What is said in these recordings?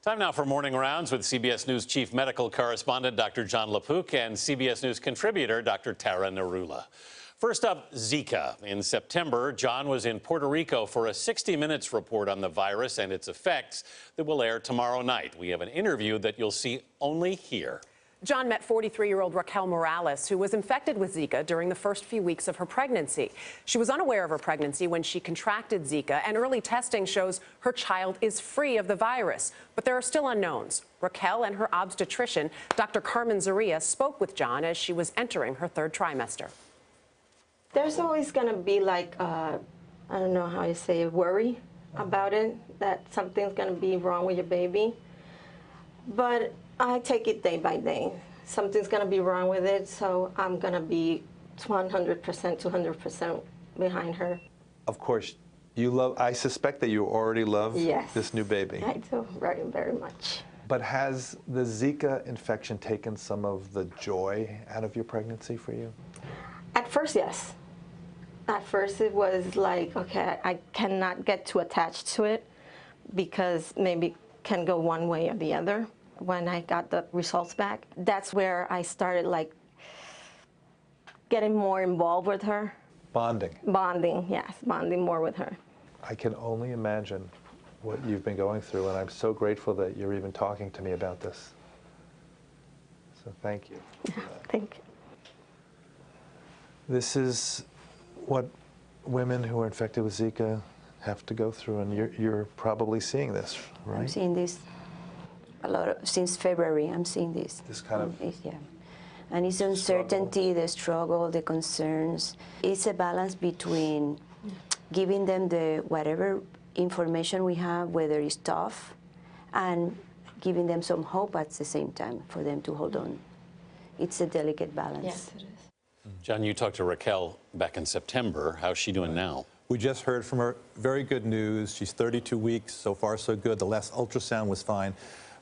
Time now for Morning Rounds with CBS News Chief Medical Correspondent Dr. Jon LaPook and CBS News contributor Dr. Tara Narula. First up, Zika. In September, Jon was in Puerto Rico for a 60 Minutes report on the virus and its effects that will air tomorrow night. We have an interview that you'll see only here. Jon met 43-year-old Raquel Morales, who was infected with Zika during the first few weeks of her pregnancy. She was unaware of her pregnancy when she contracted Zika, and early testing shows her child is free of the virus. But there are still unknowns. Raquel and her obstetrician, Dr. Carmen Zaria, spoke with Jon as she was entering her third trimester. There's always going to be like, I don't know how you say it, worry about it, that something's going to be wrong with your baby. But I take it day by day. Something's going to be wrong with it, so I'm going to be 100%, 200% behind her. Of course, I suspect that you already love this new baby. I do, very, very much. But has the Zika infection taken some of the joy out of your pregnancy for you? At first, yes. At first, it was like, okay, I cannot get too attached to it because maybe it can go one way or the other. When I got the results back, that's where I started like getting more involved with her. Bonding. Bonding, yes, bonding more with her. I can only imagine what you've been going through, and I'm so grateful that you're even talking to me about this. So thank you. Thank you. This is what women who are infected with Zika have to go through, and you're probably seeing this, right? I'm seeing this a lot since February. I'm seeing this. This kind of yeah, and it's uncertainty, the struggle, the concerns. It's a balance between giving them the whatever information we have, whether it's tough, and giving them some hope at the same time for them to hold on. It's a delicate balance. Yes, it is. Jon, you talked to Raquel back in September. How's she doing now? We just heard from her. Very good news. She's 32 weeks. So far, so good. The last ultrasound was fine.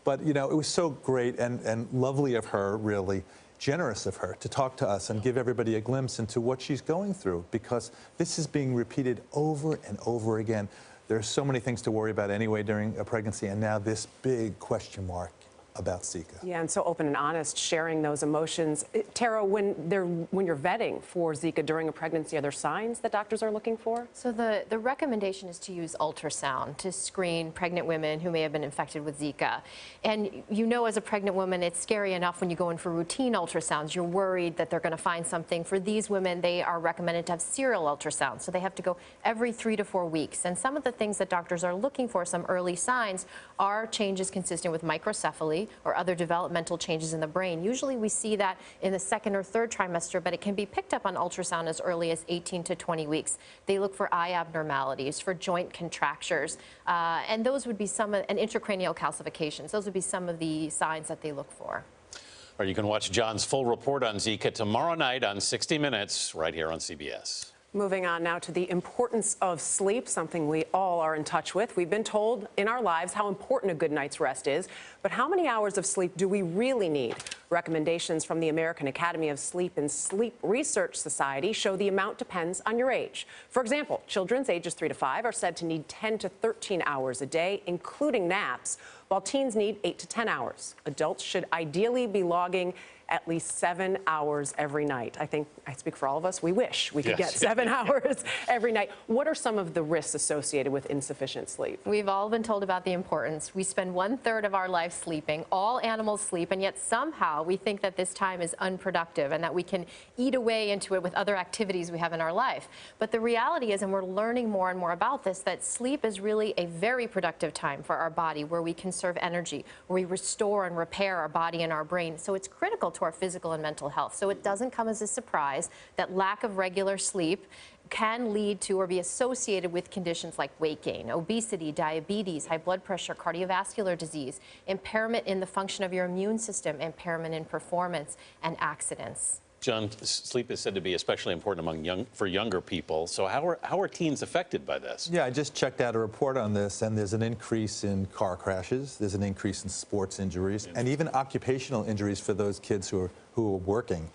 But, you know, it was so great and lovely of her, really generous of her, to talk to us and give everybody a glimpse into what she's going through, because this is being repeated over and over again. There are so many things to worry about anyway during a pregnancy, and now this big question mark about Zika. Yeah, and so open and honest, sharing those emotions. Tara, when you're vetting for Zika during a pregnancy, are there signs that doctors are looking for? So the recommendation is to use ultrasound to screen pregnant women who may have been infected with Zika. And you know, as a pregnant woman, it's scary enough when you go in for routine ultrasounds. You're worried that they're going to find something. For these women, they are recommended to have serial ultrasounds. So they have to go every 3 to 4 weeks. And some of the things that doctors are looking for, some early signs, are changes consistent with microcephaly or other developmental changes in the brain. Usually we see that in the second or third trimester, but it can be picked up on ultrasound as early as 18 to 20 weeks. They look for eye abnormalities, for joint contractures, and those would be and intracranial calcifications. Those would be some of the signs that they look for. All right, you can watch Jon's full report on Zika tomorrow night on 60 Minutes right here on CBS. Moving on now to the importance of sleep, something we all are in touch with. We've been told in our lives how important a good night's rest is, but how many hours of sleep do we really need? Recommendations from the American Academy of Sleep and Sleep Research Society show the amount depends on your age. For example, children's ages 3 to 5 are said to need 10 to 13 hours a day, including naps, while teens need 8 to 10 hours. Adults should ideally be logging at least 7 hours every night. I think I speak for all of us. We wish we could get 7 hours every night. What are some of the risks associated with insufficient sleep? We've all been told about the importance. We spend 1/3 of our life sleeping. All animals sleep, and yet somehow we think that this time is unproductive and that we can eat away into it with other activities we have in our life. But the reality is, and we're learning more and more about this, that sleep is really a very productive time for our body, where we conserve energy, where we restore and repair our body and our brain. So it's critical to our physical and mental health. So it doesn't come as a surprise that lack of regular sleep can lead to or be associated with conditions like weight gain, obesity, diabetes, high blood pressure, cardiovascular disease, impairment in the function of your immune system, impairment in performance, and accidents. Jon, sleep is said to be especially important for younger people. So how are teens affected by this? Yeah, I just checked out a report on this, and there's an increase in car crashes, there's an increase in sports injuries, and even occupational injuries for those kids who are who are working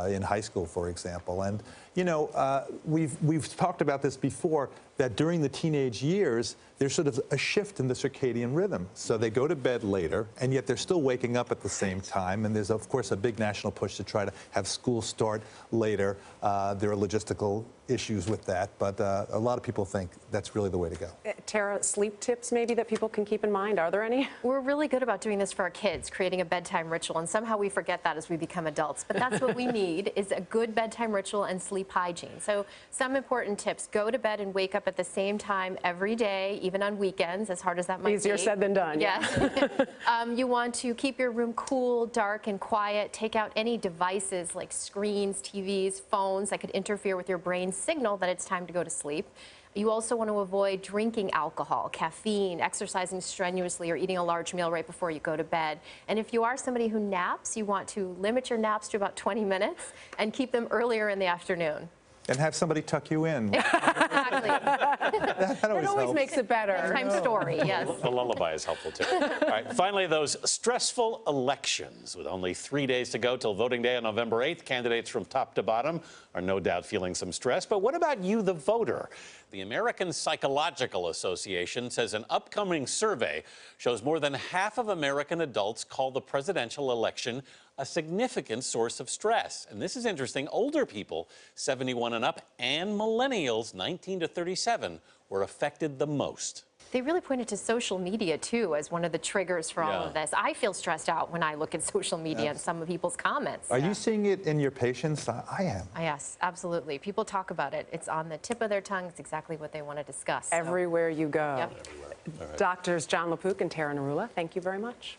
in high school, for example. And, you know, we've talked about this before, that during the teenage years, there's sort of a shift in the circadian rhythm. So they go to bed later, and yet they're still waking up at the same time. And there's, of course, a big national push to try to have school start later. There are logistical issues with that, but a lot of people think that's really the way to go. Tara, sleep tips maybe that people can keep in mind, are there any? We're really good about doing this for our kids, creating a bedtime ritual, and somehow we forget that as we become adults. But that's what we need, is a good bedtime ritual and sleep hygiene. So some important tips: go to bed and wake up at the same time every day, even on weekends, as hard as that might be. Easier said than done. Yes. You want to keep your room cool, dark, and quiet. Take out any devices like screens, TVs, phones that could interfere with your brain's signal that it's time to go to sleep. You also want to avoid drinking alcohol, caffeine, exercising strenuously, or eating a large meal right before you go to bed. And if you are somebody who naps, you want to limit your naps to about 20 minutes and keep them earlier in the afternoon. And have somebody tuck you in. Exactly. That always Always helps. makes it better. Bedtime story, yes. The lullaby is helpful, too. All right, finally, those stressful elections. With only 3 days to go till voting day on November 8th, candidates from top to bottom are no doubt feeling some stress. But what about you, the voter? The American Psychological Association says an upcoming survey shows more than half of American adults call the presidential election a significant source of stress. And this is interesting. Older people, 71 and up, and millennials, 19 to 37, were affected the most. They really pointed to social media, too, as one of the triggers for all Yeah. of this. I feel stressed out when I look at social media and some of people's comments. Are you seeing it in your patients? I am. Yes, absolutely. People talk about it. It's on the tip of their tongue. It's exactly what they want to discuss. So, Everywhere you go. yep. Doctors Jon LaPook and Tara Narula, thank you very much.